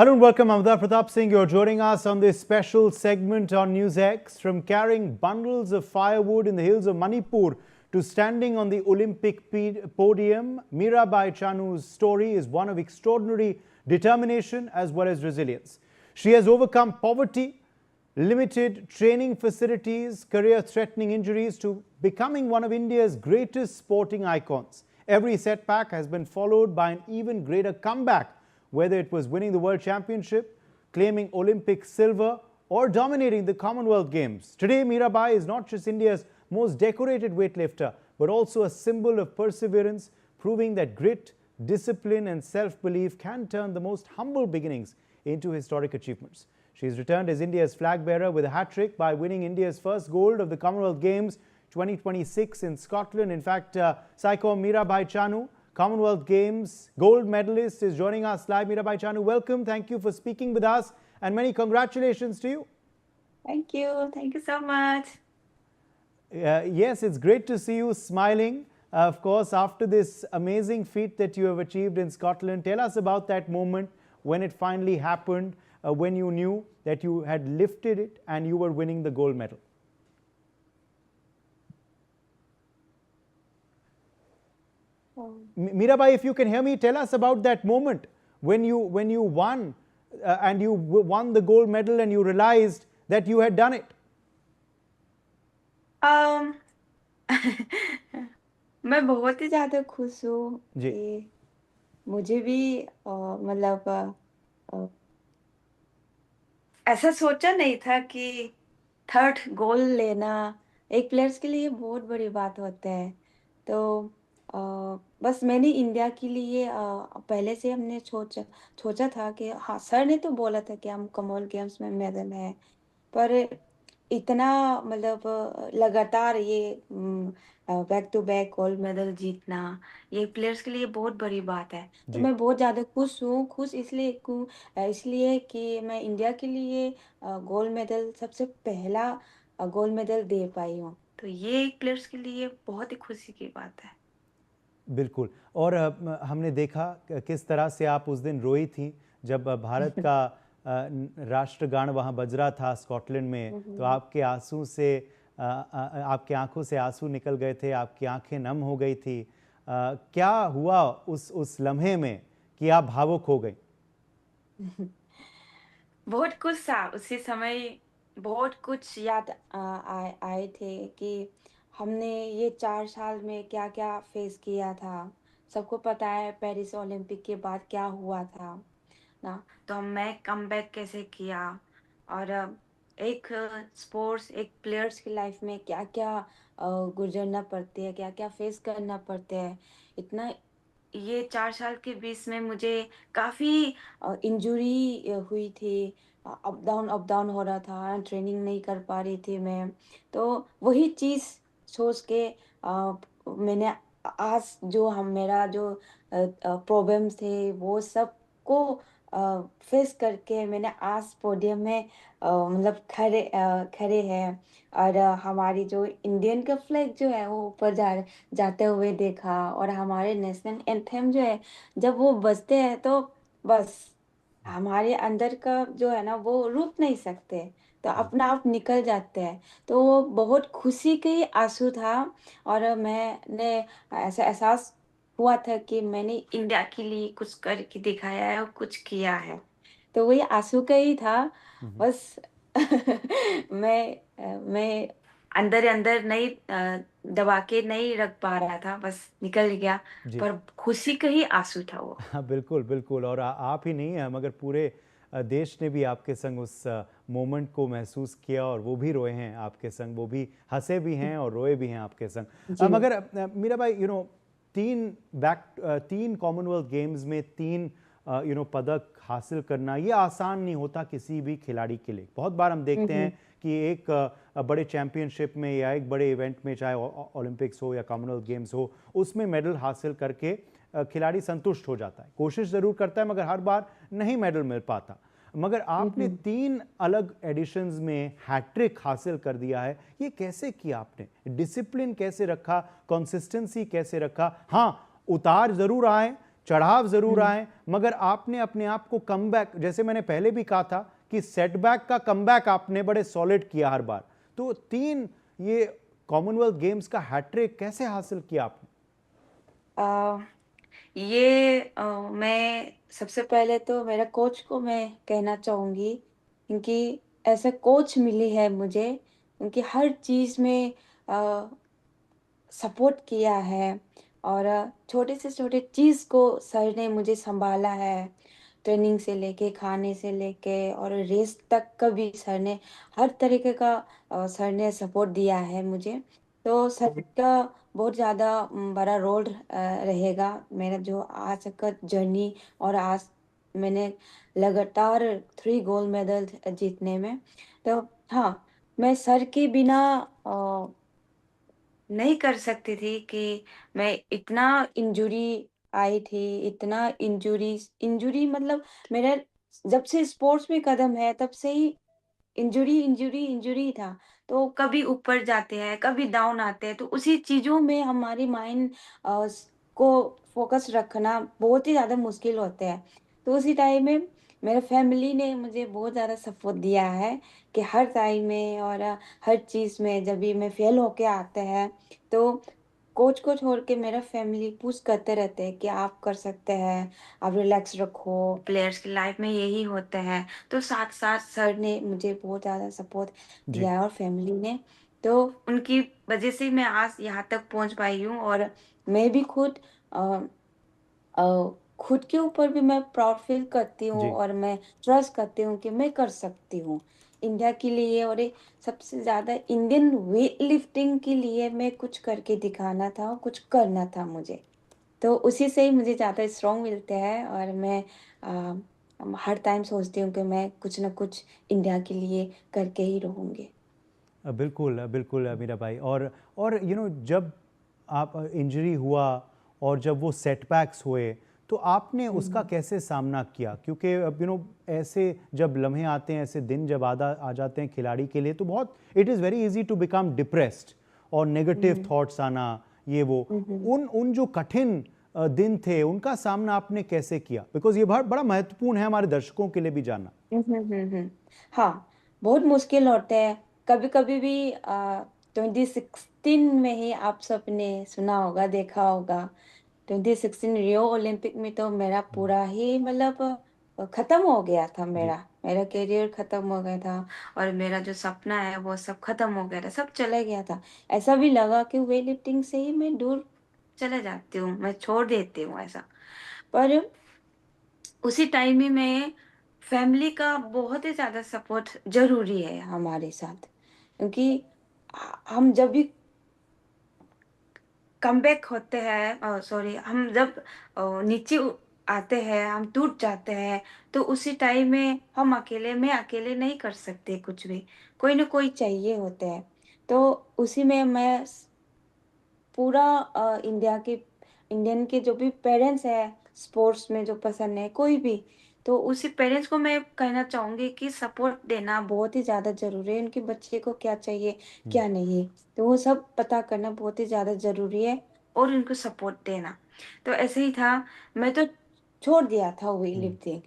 Hello and welcome. I'm Amada Pratap Singh. You're joining us on this special segment on NewsX. From carrying bundles of firewood in the hills of Manipur to standing on the Olympic podium, Mirabai Chanu's story is one of extraordinary determination as well as resilience. She has overcome poverty, limited training facilities, career-threatening injuries to becoming one of India's greatest sporting icons. Every setback has been followed by an even greater comeback, whether it was winning the World Championship, claiming Olympic silver, or dominating the Commonwealth Games. Today, Mirabai is not just India's most decorated weightlifter, but also a symbol of perseverance, proving that grit, discipline, and self-belief can turn the most humble beginnings into historic achievements. She has returned as India's flag bearer with a hat-trick by winning India's first gold of the Commonwealth Games 2026 in Scotland. In fact, Saikom Mirabai Chanu, Commonwealth Games gold medalist, is joining us live. Mirabai Chanu, welcome. Thank you for speaking with us and many congratulations to you. Thank you. Thank you so much. Yes, it's great to see you smiling. Of course, after this amazing feat that you have achieved in Scotland, tell us about that moment when it finally happened, when you knew that you had lifted it and you were winning the gold medal. Mirabai, if you can hear me, tell us about that moment when you won and you won the gold medal and you realized that you had done it. मैं बहुत ही ज़्यादा खुश हूँ कि मुझे भी मतलब ऐसा सोचा नहीं था कि थर्ड गोल लेना एक प्लेयर्स के लिए बहुत बड़ी बात होता है। तो बस मैंने इंडिया के लिए पहले से हमने सोचा था कि हाँ, सर ने तो बोला था कि हम कॉमनवेल्थ गेम्स में मेडल है, पर इतना मतलब लगातार ये back to back gold medal जीतना ये प्लेयर्स के लिए बहुत बड़ी बात है। तो मैं बहुत ज़्यादा खुश हूँ। खुश इसलिए कि मैं इंडिया के लिए गोल्ड मेडल सबसे पहला गोल्ड मेडल दे पाई हूँ। तो ये एक प्लेयर्स के लिए बहुत ही खुशी की बात है। बिल्कुल। और हमने देखा किस तरह से आप उस दिन रोई थी जब भारत का राष्ट्रगान वहाँ बज रहा था स्कॉटलैंड में, तो आपके आंसू से आपके आंखों से आंसू निकल गए थे, आपकी आंखें नम हो गई थी। क्या हुआ उस लम्हे में कि आप भावुक हो गई? बहुत कुछ था उसी समय, बहुत कुछ याद आए थे कि हमने ये 4 साल में क्या-क्या फेस किया था। सबको पता है पेरिस ओलंपिक के बाद क्या हुआ था ना, तो मैं कमबैक कैसे किया और एक स्पोर्ट्स एक प्लेयर्स की लाइफ में क्या-क्या गुज़रना पड़ती है, क्या-क्या फेस करना पड़ते हैं। इतना ये 4 साल के बीच में मुझे काफ़ी इंजरी हुई थी। अप डाउन हो रहा था, ट्रेनिंग नहीं कर पा रही थी मैं। तो वही चीज़ सोच के मैंने आज जो हम मेरा जो प्रॉब्लम्स थे वो सबको फेस करके मैंने आज पोडियम में मतलब खड़े हैं और हमारी जो इंडियन का फ्लैग जो है वो ऊपर जाते हुए देखा और हमारे नेशनल एंथम जो है जब वो बजते हैं तो बस हमारे अंदर का जो है ना वो रुक नहीं सकते, तो अपना आप निकल जाते हैं। तो वो बहुत खुशी का ही आंसू था और मैंने ऐसा एहसास हुआ था कि मैंने इंडिया के लिए कुछ करके दिखाया है और कुछ किया है। तो वही आंसू का ही था बस। मैं अंदर ही अंदर नहीं दबा के नहीं रख पा रहा था, बस निकल गया, पर खुशी का ही आंसू था वो। हाँ, बिल्कुल, बिल्कुल। और आप ही नहीं हैं मगर पूरे देश ने भी आपके संग उस मोमेंट को महसूस किया और वो भी रोए हैं आपके संग, वो भी हँसे भी हैं और रोए भी हैं आपके संग। मगर मीराबाई, तीन कॉमनवेल्थ गेम्स में 3 पदक हासिल करना ये आसान नहीं होता किसी भी खिलाड़ी के लिए। बहुत बार हम देखते हैं कि एक बड़े चैंपियनशिप में या एक बड़े इवेंट में, चाहे ओलंपिक्स हो या कॉमनवेल्थ गेम्स हो, उसमें मेडल हासिल करके खिलाड़ी संतुष्ट हो जाता है, कोशिश ज़रूर करता है मगर हर बार नहीं मेडल मिल पाता। मगर आपने 3 अलग एडिशंस में हैट्रिक हासिल कर दिया है, ये कैसे किया आपने? डिसिप्लिन कैसे रखा, कंसिस्टेंसी कैसे रखा? हाँ, उतार ज़रूर आए चढ़ाव जरूर आए, मगर आपने अपने आप को कमबैक, जैसे मैंने पहले भी कहा था कि सेटबैक का कमबैक आपने बड़े सॉलिड किया हर बार। तो 3 ये कॉमनवेल्थ गेम्स का हैट्रिक कैसे हासिल किया आपने? अ, ये मैं सबसे पहले तो मेरा कोच को मैं कहना चाहूँगी, क्योंकि ऐसा कोच मिली है मुझे, क्योंकि हर चीज़ में अ, सपोर्ट किया है, और छोटे से छोटे चीज़ को सर ने मुझे सँभाला है। ट्रेनिंग से लेके, खाने से लेके और रेस तक का भी सर ने हर तरीके का सर ने सपोर्ट दिया है मुझे। तो सर का बहुत ज़्यादा बड़ा रोल रहेगा मेरा जो आज का जर्नी, और आज मैंने लगातार 3 गोल्ड मेडल जीतने में। तो हाँ, मैं सर के बिना अ नहीं कर सकती थी कि मैं इतना इंजरी आई थी, इतना इंजरी मतलब मेरा जब से स्पोर्ट्स में कदम है तब से ही इंजरी था। तो कभी ऊपर जाते हैं, कभी डाउन आते हैं, तो उसी चीज़ों में हमारी माइंड को फ़ोकस रखना बहुत ही ज़्यादा मुश्किल होता है। तो उसी टाइम में मेरे फैमिली ने मुझे बहुत ज़्यादा सपोर्ट दिया है कि हर टाइम में और हर चीज़ में जब भी मैं फेल होके आते हैं, तो कोच को छोड़ के मेरा फैमिली पुश करते रहते हैं कि आप कर सकते हैं, आप रिलैक्स रखो, प्लेयर्स की लाइफ में यही होता है। तो साथ-साथ सर ने मुझे बहुत ज़्यादा सपोर्ट जी। दिया है और फैमिली ने। तो उनकी वज़ह से मैं आज यहाँ तक पहुँच पाई हूँ, और मैं भी अ खुद के ऊपर भी मैं प्राउड फ़ील करती हूँ, जी। और मैं ट्रस्ट करती हूँ कि मैं कर सकती हूँ इंडिया के लिए, और ये सबसे ज़्यादा इंडियन वेट लिफ्टिंग के लिए मैं कुछ करके दिखाना था, कुछ करना था मुझे। तो उसी से ही मुझे ज़्यादा स्ट्रॉन्ग मिलते हैं, और मैं हर टाइम सोचती हूँ कि मैं कुछ न कुछ इंडिया के लिए करके ही रहूँगी। बिल्कुल, बिल्कुल मीरा भाई। और जब आप इंजरी हुआ और जब वो सेटबैक्स हुए, तो आपने हुँ, उसका हुँ। कैसे सामना किया? क्योंकि अब ऐसे जब लम्हे आते हैं, ऐसे दिन जब आदा आ जाते हैं खिलाड़ी के लिए, तो बहुत it is very easy to become depressed और हुँ, नेगेटिव हुँ। थॉट्स आना, ये वो। हुँ, हुँ। उन उन जो कठिन दिन थे, उनका सामना आपने कैसे किया? बिकॉज़ ये बड़ा महत्वपूर्ण है हमारे दर्शकों के लिए भी जानना। हुँ, हुँ, हुँ, हुँ। हाँ, बहुत मुश्किल होते हैं। कभी-कभी भी 2016 में ही आप सबने सुना होगा, देखा होगा। 2016 रियो ओलंपिक में तो मेरा पूरा ही मतलब खत्म हो गया था जी। मेरा। मेरा करियर खत्म हो गया था, और मेरा जो सपना है वो सब खत्म हो गया था, सब चला गया था। ऐसा भी लगा कि वेट लिफ्टिंग से ही मैं दूर चले जाती हूँ, मैं छोड़ देती हूँ ऐसा। पर उसी टाइम ही में फैमिली का बहुत ही ज़्यादा सपोर्ट ज़रूरी है हमारे साथ, क्योंकि हम जब भी कमबैक होते हैं, सॉरी, हम जब नीचे आते हैं, हम टूट जाते हैं, तो उसी टाइम में मैं अकेले नहीं कर सकते कुछ भी, कोई ना कोई चाहिए होते हैं। तो उसी में मैं पूरा इंडियन के जो भी पेरेंट्स हैं, स्पोर्ट्स में जो पसंद है कोई भी, तो उसी पेरेंट्स को मैं कहना चाहूँगी कि सपोर्ट देना बहुत ही ज़्यादा ज़रूरी है। उनके बच्चे को क्या चाहिए, हुँ। क्या नहीं, तो वो सब पता करना बहुत ही ज़्यादा ज़रूरी है, और उनको सपोर्ट देना। तो ऐसे ही था, मैं तो छोड़ दिया था वेट हुँ। लिफ्टिंग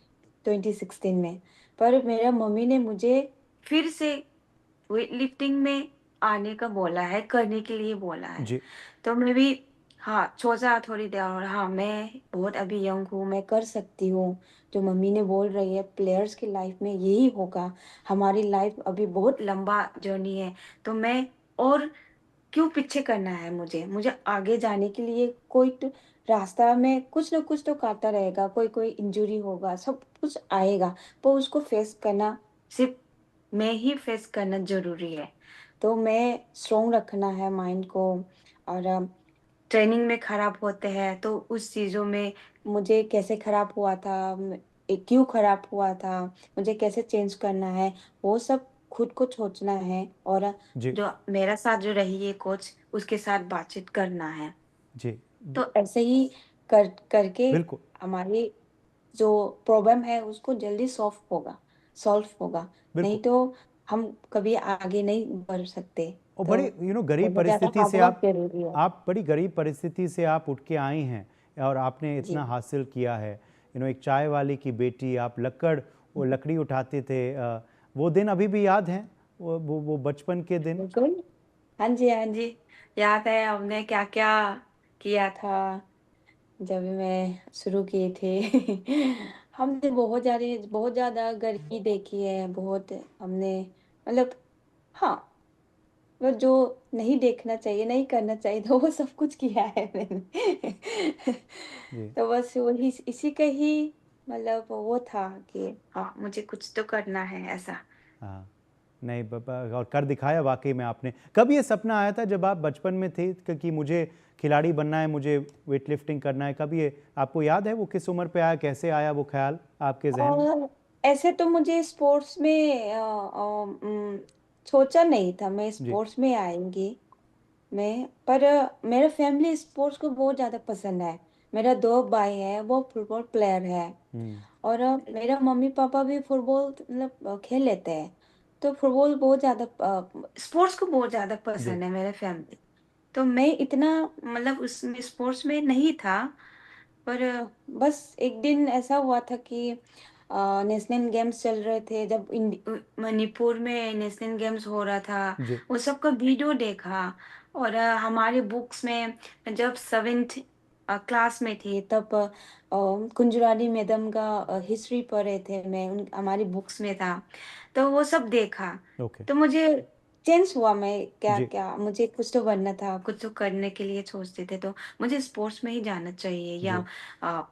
2016 में, पर मेरा मम्मी ने मुझे फिर से वेट लिफ्टिंग में आने का बोला है, करने के लिए बोला है। जी। तो मैं भी हाँ, सोचा थोड़ी देर, और हाँ, मैं बहुत अभी यंग हूँ, मैं कर सकती हूँ। जो मम्मी ने बोल रही है प्लेयर्स की लाइफ में यही होगा, हमारी लाइफ अभी बहुत लंबा जर्नी है, तो मैं और क्यों पीछे करना है मुझे? मुझे आगे जाने के लिए कोई तो रास्ता में कुछ न कुछ तो काटा रहेगा, कोई इंजरी होगा, सब कुछ आएगा, पर उसको फेस करना सिर्फ़ मैं ही फेस करना ज़रूरी है। तो मैं स्ट्रॉन्ग रखना है माइंड को, और ट्रेनिंग में खराब होते हैं, तो उस चीज़ों में मुझे कैसे खराब हुआ था, क्यों खराब हुआ था, मुझे कैसे चेंज करना है, वो सब खुद को सोचना है, और जी। जो मेरा साथ जो रही है कोच, उसके साथ बातचीत करना है। जी। तो ऐसे ही करके बिल्कुल। हमारी जो प्रॉब्लम है उसको जल्दी सॉल्व होगा। नहीं बिल्कुल। तो हम कभी आगे नहीं बढ़ सकते। और तो बड़ी गरीब बहुत ज़्यादा परिस्थिति हार्ड से वर्क ज़रूरी है। आप बड़ी गरीब परिस्थिति से आप उठ के आई हैं। और आपने जी, इतना हासिल किया है। एक चाय वाली की बेटी, आप वो लकड़ी उठाते थे, वो दिन अभी भी याद हैं, वो बचपन के दिन? बिल्कुल। हाँ जी, हाँ जी। याद है हमने क्या-क्या किया था जब मैं शुरू किए थे। हमने बहुत ज़्यादा गर्मी देखी है, बहुत हमने मतलब हाँ, वो जो नहीं देखना चाहिए, नहीं करना चाहिए था वो सब कुछ किया है मैंने। जी। तो बस वही इसी का ही मतलब वो था कि हाँ, मुझे कुछ तो करना है ऐसा। हाँ, नहीं और कर दिखाया वाक़ई में आपने। कब ये सपना आया था जब आप बचपन में थे कि मुझे खिलाड़ी बनना है, मुझे वेट लिफ्टिंग करना है? कब ये आपको याद है, वो किस उम्र पे आया, कैसे आया वो ख़्याल आपके ज़हन में? और ऐसे तो मुझे स्पोर्ट्स में सोचा नहीं था मैं जी। स्पोर्ट्स में आएँगी मैं, पर मेरा फैमिली स्पोर्ट्स को बहुत ज़्यादा पसंद है। मेरा 2 भाई हैं, वो फुटबॉल प्लेयर है हुँ, और मेरा मम्मी-पापा भी फुटबॉल मतलब खेल लेते हैं। तो फुटबॉल बहुत ज़्यादा स्पोर्ट्स को बहुत ज़्यादा जी, पसंद है मेरे फैमिली। तो मैं इतना मतलब उसमें स्पोर्ट्स में नहीं था, पर बस एक दिन ऐसा हुआ था कि नेशनल गेम्स चल रहे थे जब मणिपुर में नेशनल गेम्स हो रहा था, जी, वो सब का वीडियो देखा और हमारे बुक्स में जब 7th क्लास में थी तब कुंजरानी मैडम का हिस्ट्री पढ़े थे मैं उन हमारी बुक्स में था, तो वो सब देखा। ओके, तो मुझे चेंज हुआ मैं जी, क्या-क्या मुझे कुछ तो बनना था, कुछ तो करने के लिए सोचते थे, तो मुझे स्पोर्ट्स में ही जाना चाहिए या जी, अ,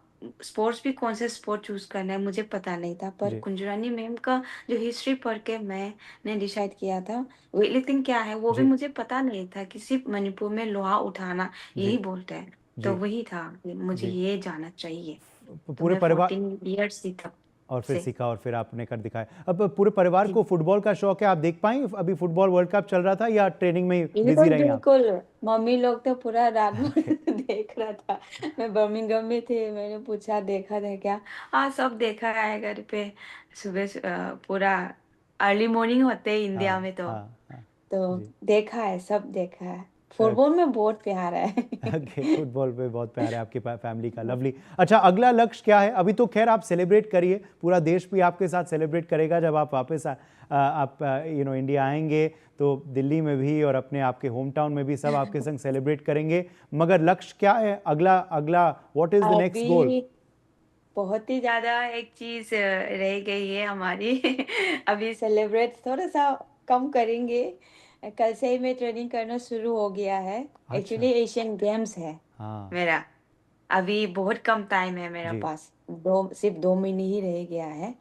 स्पोर्ट्स भी कौन-सा स्पोर्ट चूज़ करना है मुझे पता नहीं था, पर जी, कुंजरानी मैम का जो हिस्ट्री पढ़ के मैंने डिसाइड किया था। वेटलिफ्टिंग क्या है वो भी जी, मुझे पता नहीं था कि सिर्फ़ मणिपुर में लोहा उठाना जी, यही बोलते हैं। तो जी, वही था कि मुझे जी। ये जाना चाहिए। तो पूरे मैं परिवार 14 इयर्स थी तब और फिर से। सीखा और फिर आपने कर दिखाया। अब पूरे परिवार जी। को फुटबॉल का शौक है, आप देख पाईं? अभी फुटबॉल वर्ल्ड कप चल रहा था या ट्रेनिंग में ही बिज़ी बिल्कुल, रहीं आप? बिल्कुल। मम्मी लोग तो पूरा रात भर ओके, देख रहा था। मैं बर्मिंघम में थी, मैंने पूछा देखा था क्या? हाँ, सब देखा है घर पे। सुबह पूरा अर्ली मॉर्निंग होते हैं इंडिया हाँ, में हाँ, हाँ। तो जी। देखा है, सब देखा है। ओके। फुटबॉल में बहुत प्यार है। ओके, फुटबॉल पे बहुत प्यार है आपके फैमिली का, लवली। अच्छा, अगला लक्ष्य क्या है? अभी तो खैर आप सेलिब्रेट करिए, पूरा देश भी आपके साथ सेलिब्रेट करेगा जब आप वापस आप इंडिया आएंगे, तो दिल्ली में भी और अपने आपके होम टाउन में भी सब आपके संग सेलिब्रेट करेंगे। मगर लक्ष्य क्या है अगला? अगला व्हाट इज द नेक्स्ट गोल? अभी बहुत ही ज़्यादा एक चीज़ रह गई है हमारी। अभी सेलिब्रेट थोड़ा-सा कम करेंगे। कल से ही मैं ट्रेनिंग करना शुरू हो गया है। अच्छा। एक्चुअली एशियन गेम्स है हाँ। मेरा। अभी बहुत कम टाइम है मेरे जी। पास। 2 सिर्फ़ 2 महीने ही रह गया है।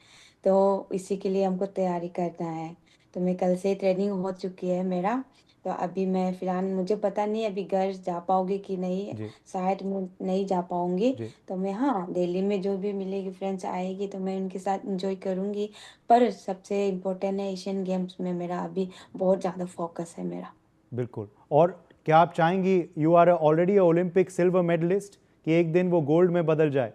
तो इसी के लिए हमको तैयारी करना है। तो मैं कल से ट्रेनिंग हो चुकी है मेरा। तो अभी मैं फ़िलहाल मुझे पता नहीं अभी घर जा पाऊँगी कि नहीं, जी। शायद मैं नहीं जा पाऊँगी। जी। तो मैं हाँ, दिल्ली में जो भी मिलेगी फ्रेंड्स आएगी तो मैं उनके साथ एन्जॉय करूँगी। पर सबसे इम्पोर्टेंट है एशियन गेम्स में मेरा अभी बहुत ज़्यादा फ़ोकस है मेरा। बिल्कुल। और क्या आप चाहेंगी, you are already Olympic silver medalist, कि एक दिन वो गोल्ड में बदल जाए?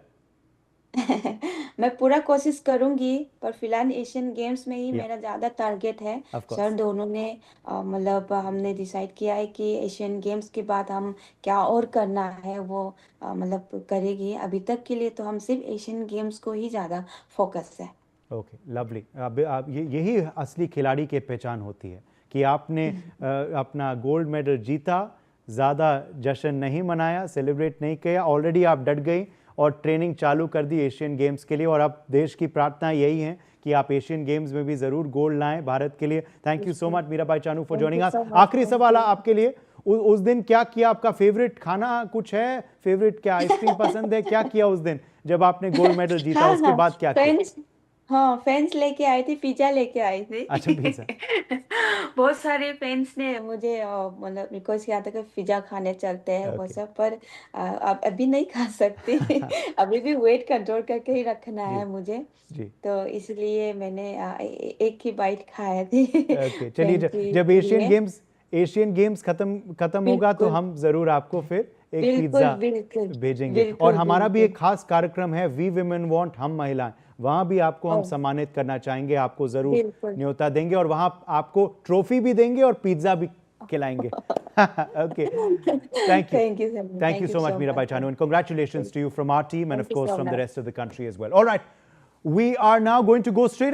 मैं पूरा कोशिश करूँगी, पर फ़िलहाल एशियन गेम्स में ही या मेरा ज़्यादा टारगेट है। Of sir course. दोनों ने मतलब हमने डिसाइड किया है कि एशियन गेम्स के बाद हम क्या और करना है वो मतलब करेंगे। अभी तक के लिए तो हम सिर्फ़ एशियन गेम्स को ही ज़्यादा फ़ोकस है। Okay, lovely. अब आप यही असली खिलाड़ी की पहचान होती है कि आपने अपना गोल्ड मेडल जीता, ज़्यादा जश्न नहीं मनाया, सेलिब्रेट नहीं किया, ऑलरेडी आप डट गई और ट्रेनिंग चालू कर दी एशियन गेम्स के लिए। और अब देश की प्रार्थना यही है कि आप एशियन गेम्स में भी ज़रूर गोल्ड लाएं भारत के लिए। थैंक यू सो बिल्कुल। Much Mirabai Chanu for thank you joining us. So much. आखिरी थैंक सवाल यू। आपके लिए, उस दिन क्या किया? आपका फेवरेट खाना कुछ है? फेवरेट क्या, आइसक्रीम पसंद है? क्या किया उस दिन जब आपने गोल्ड मेडल जीता? हाँ, उसके हाँ, बाद क्या किया? फ्रेंड्स हाँ, फ्रेंड्स लेके आई थी, पिज़्ज़ा लेके आई अच्छा, थी। पिज़्ज़ा। बहुत सारे फ्रेंड्स ने मुझे मतलब रिक्वेस्ट किया था कि पिज़्ज़ा खाने चलते हैं वो ओके। सब, पर अब अभी नहीं खा सकती। अभी भी वेट कंट्रोल करके ही रखना जी, है मुझे, जी। तो इसलिए मैंने एक ही बाइट खाए थे ओके, चलिए, फ्रेंड्स जब के लिए। एशियन गेम्स खत्म होगा तो बिल्कुल, हम ज़रूर आपको फिर एक बिल्कुल, पिज़्ज़ा बिल्कुल, भेजेंगे। और बिल्कुल, हमारा भी बिल्कुल। एक खास कार्यक्रम है, वी वुमेन वांट, हम महिलाएं, वहाँ भी आपको हम ओह! सम्मानित करना चाहेंगे, आपको ज़रूर बिल्कुल। न्योता देंगे और वहाँ आपको ट्रॉफी भी देंगे और पिज़्ज़ा भी खिलाएंगे. Okay. Thank you. Thank you, sir. Thank you so much, Mirabai Chanu, and congratulations to you from our team and, of Thank you course, so from the much. rest of the country as well. All right. We are now going to go straight